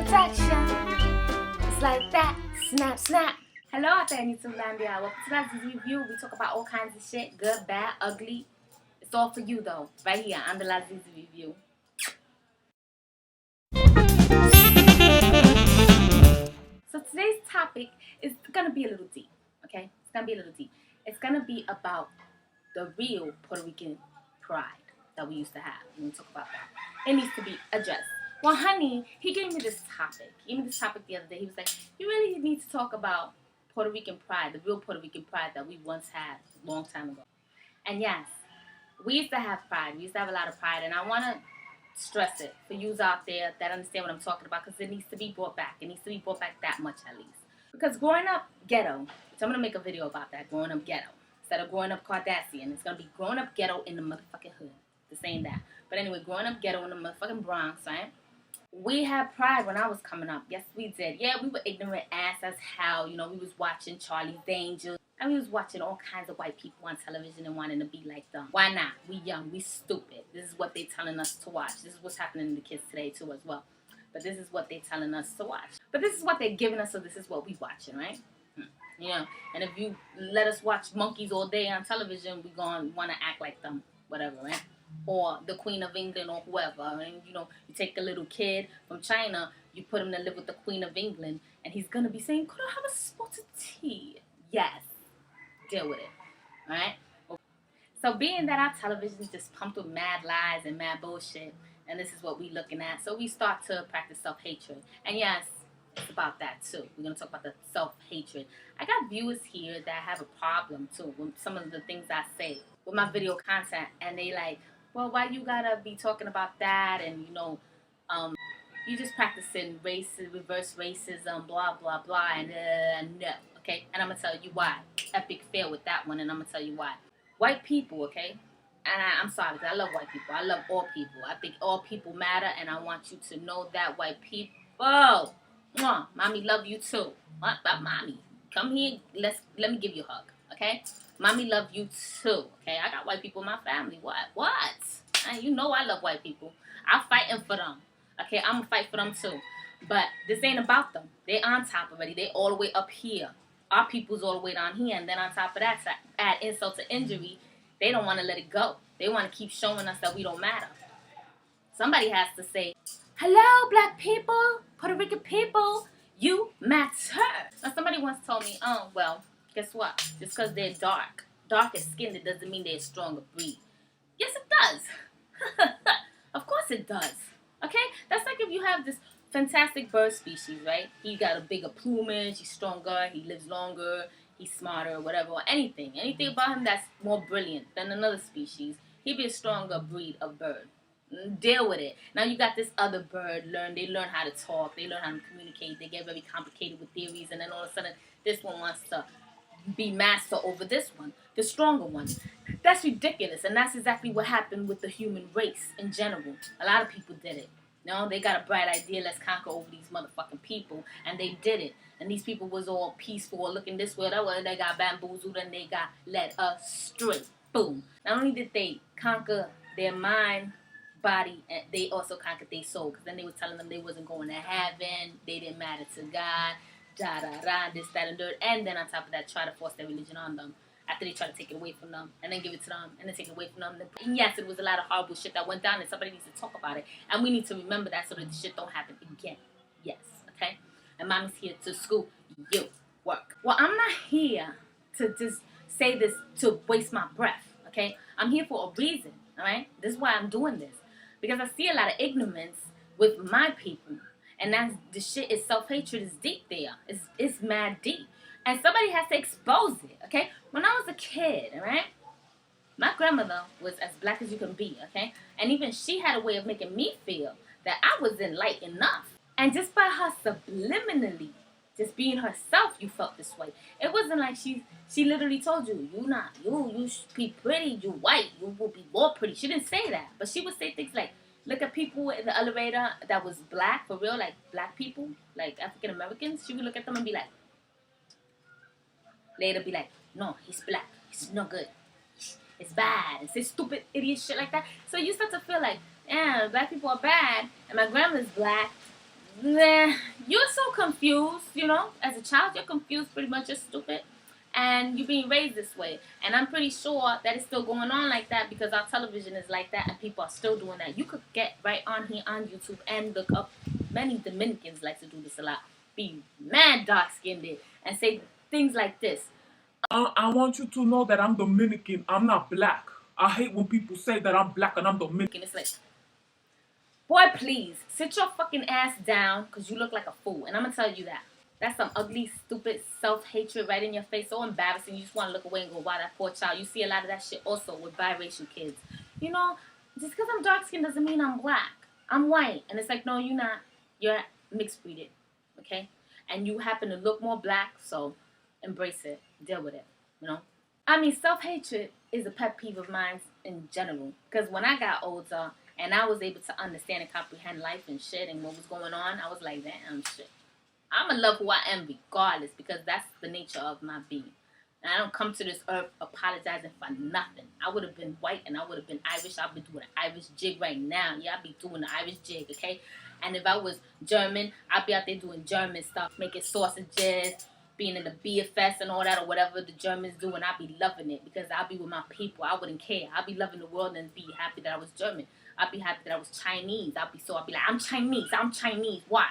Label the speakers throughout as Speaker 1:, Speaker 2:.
Speaker 1: protection. It's like that. Snap, snap. Hello out there in YouTube land. Welcome to today's review. We talk about all kinds of shit. Good, bad, ugly. It's all for you though. Right here on the Lazizi Review. So today's topic is gonna be a little deep. Okay? It's gonna be a little deep. It's gonna be about the real Puerto Rican pride that we used to have. When we talk about that, it needs to be addressed. Well, honey, he gave me this topic. He gave me this topic the other day. He was like, you really need to talk about Puerto Rican pride, the real Puerto Rican pride that we once had a long time ago. And yes, we used to have pride. We used to have a lot of pride. And I want to stress it for you out there that understand what I'm talking about, because it needs to be brought back. It needs to be brought back that much at least. Because growing up ghetto, which I'm going to make a video about that, growing up ghetto. Instead of growing up Kardashian, it's going to be growing up ghetto in the motherfucking hood. The same that. But anyway, growing up ghetto in the motherfucking Bronx, right? We had pride when I was coming up. Yes, we did. Yeah, we were ignorant ass as hell. You know, we was watching Charlie's Angels. And we was watching all kinds of white people on television and wanting to be like them. Why not? We young. We stupid. This is what they telling us to watch. This is what's happening to the kids today too as well. But this is what they telling us to watch. But this is what they're giving us, so this is what we watching, right? You know, and if you let us watch monkeys all day on television, we gonna want to act like them. Whatever, right? Or the Queen of England or whoever. And, you know, you take a little kid from China, you put him to live with the Queen of England, and he's going to be saying, could I have a spot of tea? Yes. Deal with it. All right? So being that our television is just pumped with mad lies and mad bullshit, and this is what we're looking at, so we start to practice self-hatred. And yes, it's about that too. We're going to talk about the self-hatred. I got viewers here that have a problem too with some of the things I say with my video content, and they like, well, why you gotta be talking about that? And, you know, you just practicing reverse racism, blah, blah, blah, and no, okay? And I'm gonna tell you why. Epic fail with that one, and I'm gonna tell you why. White people, okay? And I'm sorry, because I love white people. I love all people. I think all people matter, and I want you to know that, white people. Mwah, mommy love you too. What about mommy? Come here, let me give you a hug, okay? Mommy love you too, okay? I got white people in my family. What? And you know I love white people. I'm fighting for them, okay? I'm gonna fight for them too. But this ain't about them. They on top already. They all the way up here. Our people's all the way down here. And then on top of that, to add insult to injury, they don't want to let it go. They want to keep showing us that we don't matter. Somebody has to say, hello, black people, Puerto Rican people, you matter. Now, somebody once told me, oh, well, guess what? Just because they're darker skinned, it doesn't mean they're a stronger breed. Yes, it does. Of course it does. Okay? That's like if you have this fantastic bird species, right? He got a bigger plumage, he's stronger, he lives longer, he's smarter, whatever, or anything. Anything about him that's more brilliant than another species, he'd be a stronger breed of bird. Deal with it. Now you got this other bird, they learn how to talk, they learn how to communicate, they get very complicated with theories, and then all of a sudden this one wants to be master over this one, the stronger one. That's ridiculous, and that's exactly what happened with the human race in general. A lot of people did it. No, they got a bright idea, let's conquer over these motherfucking people, and they did it. And these people was all peaceful, looking this way, that way, they got bamboozled, and they got led astray. Boom. Not only did they conquer their mind, body, and they also conquered their soul, because then they were telling them they wasn't going to heaven, they didn't matter to God, this, that, and dirt, and then on top of that, try to force their religion on them after they try to take it away from them, and then give it to them, and then take it away from them. And yes, it was a lot of horrible shit that went down, and somebody needs to talk about it, and we need to remember that so that the shit don't happen again. Yes, okay? And mommy's here to school you work. Well, I'm not here to just say this to waste my breath, okay? I'm here for a reason, all right? This is why I'm doing this, because I see a lot of ignorance with my people. And that's the shit is self-hatred is deep there. It's mad deep. And somebody has to expose it, okay? When I was a kid, all right, my grandmother was as black as you can be, okay? And even she had a way of making me feel that I wasn't light enough. And just by her subliminally, just being herself, you felt this way. It wasn't like she literally told you, you should be pretty, you white, you will be more pretty. She didn't say that. But she would say things like, look at people in the elevator that was black, for real, like black people, like African Americans. She would look at them and be like, later be like, no, he's black, he's no good, it's bad, and say stupid, idiot shit like that. So you start to feel like, yeah, black people are bad, and my grandma's black, Nah, you're so confused, you know. As a child, you're confused, pretty much, you're stupid. And you're being raised this way. And I'm pretty sure that it's still going on like that because our television is like that and people are still doing that. You could get right on here on YouTube and look up. Many Dominicans like to do this a lot. Be mad dark skinned and say things like this.
Speaker 2: I want you to know that I'm Dominican. I'm not black. I hate when people say that I'm black and I'm Dominican.
Speaker 1: It's like, boy, please sit your fucking ass down because you look like a fool. And I'm going to tell you that. That's some ugly, stupid self-hatred right in your face. So embarrassing. You just want to look away and go, wow, that poor child. You see a lot of that shit also with biracial kids. You know, just because I'm dark-skinned doesn't mean I'm black. I'm white. And it's like, no, you're not. You're mixed-breeded. Okay? And you happen to look more black, so embrace it. Deal with it. You know? I mean, self-hatred is a pet peeve of mine in general. Because when I got older and I was able to understand and comprehend life and shit and what was going on, I was like, damn, shit. I'm going to love who I am regardless because that's the nature of my being. And I don't come to this earth apologizing for nothing. I would have been white and I would have been Irish. I'd be doing an Irish jig right now. Yeah, I'd be doing the Irish jig, okay? And if I was German, I'd be out there doing German stuff, making sausages, being in the beer fest and all that or whatever the Germans do, and I'd be loving it because I'd be with my people. I wouldn't care. I'd be loving the world and be happy that I was German. I'd be happy that I was Chinese. I'd be like, I'm Chinese. I'm Chinese. Why?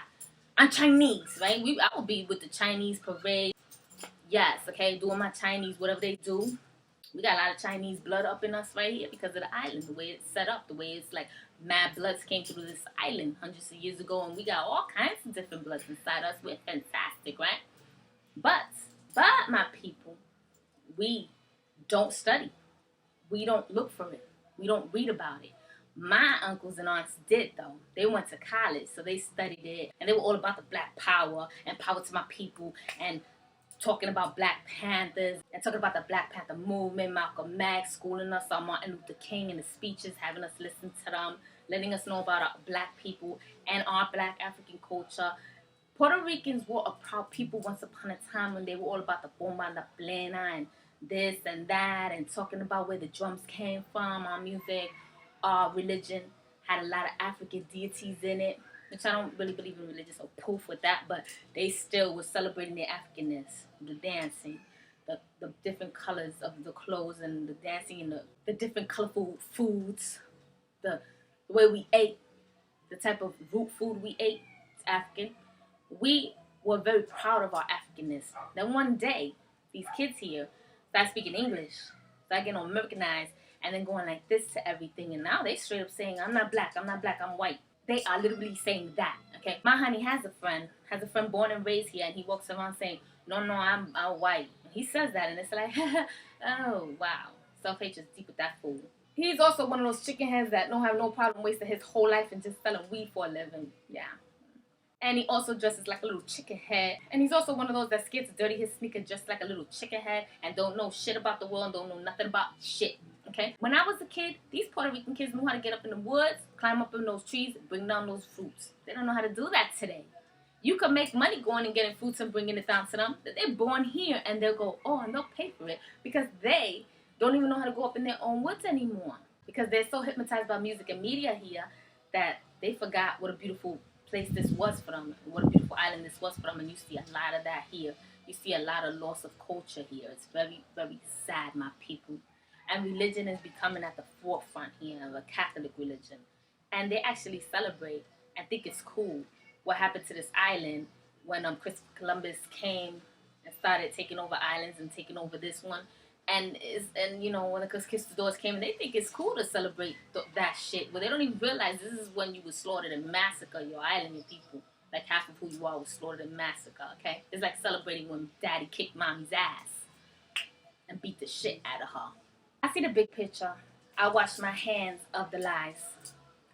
Speaker 1: I'm Chinese, right? I will be with the Chinese parade. Yes, okay, doing my Chinese, whatever they do. We got a lot of Chinese blood up in us right here because of the island, the way it's set up, the way it's like mad bloods came through this island hundreds of years ago, and we got all kinds of different bloods inside us. We're fantastic, right? But my people, we don't study. We don't look for it. We don't read about it. My uncles and aunts did though. They went to college, so they studied it, and they were all about the Black Power and power to my people, and talking about Black Panthers and talking about the Black Panther movement, Malcolm X, schooling us on Martin Luther King and the speeches, having us listen to them, letting us know about our Black people and our Black African culture. Puerto Ricans were a proud people once upon a time when they were all about the bomba and the plena and this and that and talking about where the drums came from, our music, our religion had a lot of African deities in it, which I don't really believe in religious or proof with that, but they still were celebrating their Africanness, the dancing, the different colors of the clothes and the dancing and the different colorful foods, the way we ate, the type of root food we ate, it's African. We were very proud of our Africanness. Then one day, these kids here start speaking English, start getting Americanized, and then going like this to everything. And now they straight up saying, I'm not black, I'm white. They are literally saying that, okay? My honey has a friend born and raised here, and he walks around saying, no, I'm white. He says that, and it's like, oh, wow. Self-hatred's deep with that fool. He's also one of those chicken heads that don't have no problem wasting his whole life and just selling weed for a living. Yeah. And he also dresses like a little chicken head. And he's also one of those that's scared to dirty his sneaker just like a little chicken head and don't know shit about the world and don't know nothing about shit. Okay? When I was a kid, these Puerto Rican kids knew how to get up in the woods, climb up in those trees, bring down those fruits. They don't know how to do that today. You can make money going and getting fruits and bringing it down to them. They're born here and they'll go, oh, and they'll pay for it because they don't even know how to go up in their own woods anymore. Because they're so hypnotized by music and media here that they forgot what a beautiful place this was for them, what a beautiful island this was for them, and you see a lot of that here. You see a lot of loss of culture here. It's very, very sad, my people. And religion is becoming at the forefront here of a Catholic religion. And they actually celebrate and think it's cool what happened to this island when Christopher Columbus came and started taking over islands and taking over this one. And you know, when the conquistadors came, they think it's cool to celebrate that shit, but they don't even realize this is when you was slaughtered and massacre your island and people. Like half of who you are was slaughtered and massacred. Okay, it's like celebrating when Daddy kicked Mommy's ass and beat the shit out of her. I see the big picture. I wash my hands of the lies.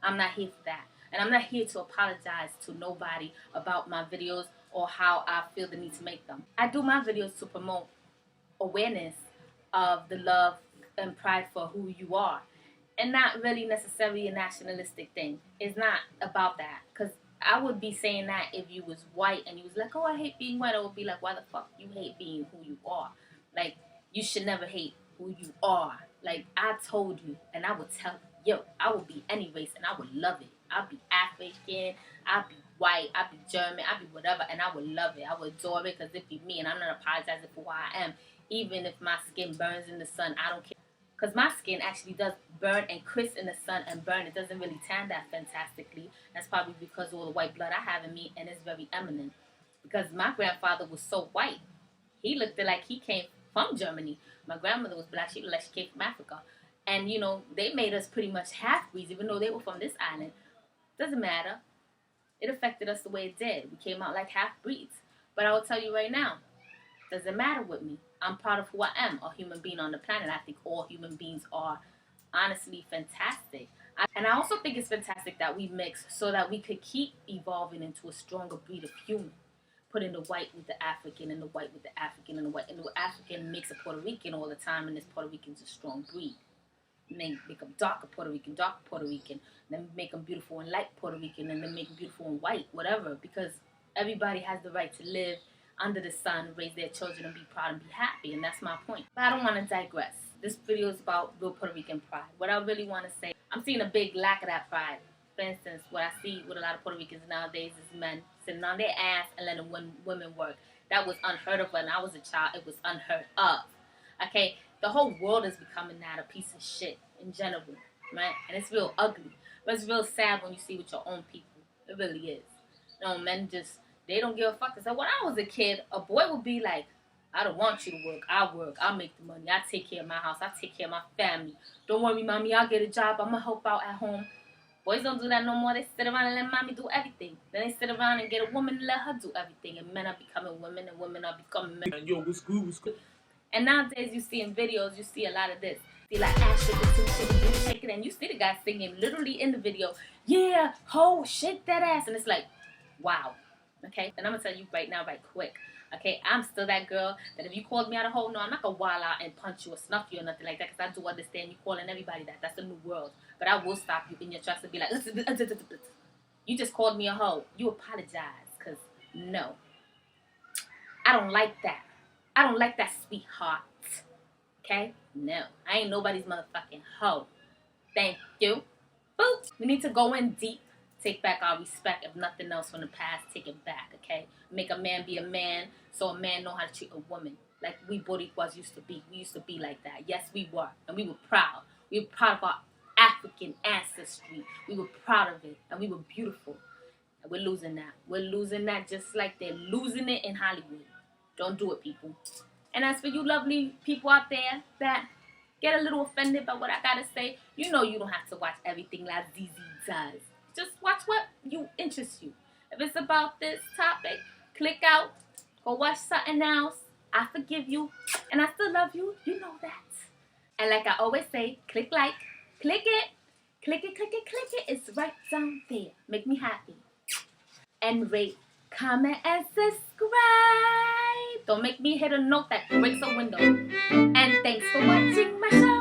Speaker 1: I'm not here for that, and I'm not here to apologize to nobody about my videos or how I feel the need to make them. I do my videos to promote awareness of the love and pride for who you are, and not really necessarily a nationalistic thing. It's not about that, because I would be saying that if you was white and you was like, oh, I hate being white. I would be like, why the fuck you hate being who you are? Like, you should never hate who you are. Like, I told you, and I would tell you, yo, I would be any race and I would love it. I'll be African, I'll be white, I'd be German, I'd be whatever, and I would love it. I would adore it because it be me, and I'm not apologizing for who I am. Even if my skin burns in the sun, I don't care. Because my skin actually does burn and crisp in the sun and burn. It doesn't really tan that fantastically. That's probably because of all the white blood I have in me, and it's very eminent. Because my grandfather was so white. He looked like he came from Germany. My grandmother was black. She looked like she came from Africa. And, you know, they made us pretty much half-breeds, even though they were from this island. Doesn't matter. It affected us the way it did. We came out like half-breeds. But I will tell you right now, doesn't matter with me. I'm proud of who I am, a human being on the planet. I think all human beings are honestly fantastic. And I also think it's fantastic that we mix so that we could keep evolving into a stronger breed of human. Putting the white with the African and the white with the African and the white. And the African makes a Puerto Rican all the time, and this Puerto Rican's a strong breed. Make them darker Puerto Rican, then make them beautiful and light Puerto Rican, and then make them beautiful and white, whatever. Because everybody has the right to live under the sun, raise their children, and be proud and be happy, and that's my point. But I don't want to digress. This video is about real Puerto Rican pride. What I really want to say, I'm seeing a big lack of that pride. For instance, what I see with a lot of Puerto Ricans nowadays is men sitting on their ass and letting women work. That was unheard of when I was a child. It was unheard of. Okay? The whole world is becoming that a piece of shit in general, right? And it's real ugly. But it's real sad when you see with your own people. It really is. You know, men just, they don't give a fuck. So when I was a kid, a boy would be like, I don't want you to work. I work. I'll make the money. I take care of my house. I take care of my family. Don't worry, mommy. I'll get a job. I'm going to help out at home. Boys don't do that no more. They sit around and let mommy do everything. Then they sit around and get a woman and let her do everything. And men are becoming women and women are becoming men.
Speaker 2: And yo, what's good? What's good?
Speaker 1: And nowadays you see in videos, you see a lot of this. You see like Ashley, and you see the guy singing literally in the video, yeah, ho, shake that ass. And it's like, wow. Okay? And I'm going to tell you right now, right quick. Okay? I'm still that girl that if you called me out a hoe, no, I'm not going to wild out and punch you or snuff you or nothing like that, because I do understand you calling everybody that. That's a new world. But I will stop you in your tracks and be like, you just called me a hoe. You apologize, because no. I don't like that. I don't like that, sweetheart. Okay? No. I ain't nobody's motherfucking hoe. Thank you. Boop. We need to go in deep. Take back our respect. If nothing else from the past, take it back, okay? Make a man be a man so a man know how to treat a woman. Like we Boricuas used to be. We used to be like that. Yes, we were. And we were proud. We were proud of our African ancestry. We were proud of it. And we were beautiful. And we're losing that. We're losing that just like they're losing it in Hollywood. Don't do it, people. And as for you lovely people out there that get a little offended by what I gotta say, you know you don't have to watch everything like ZZ does. Just watch what you interests you. If it's about this topic, click out. Go watch something else. I forgive you. And I still love you. You know that. And like I always say, click like. Click it. Click it, click it, click it. It's right down there. Make me happy. And rate, comment, and subscribe. Don't make me hit a note that breaks a window. And thanks for watching my show.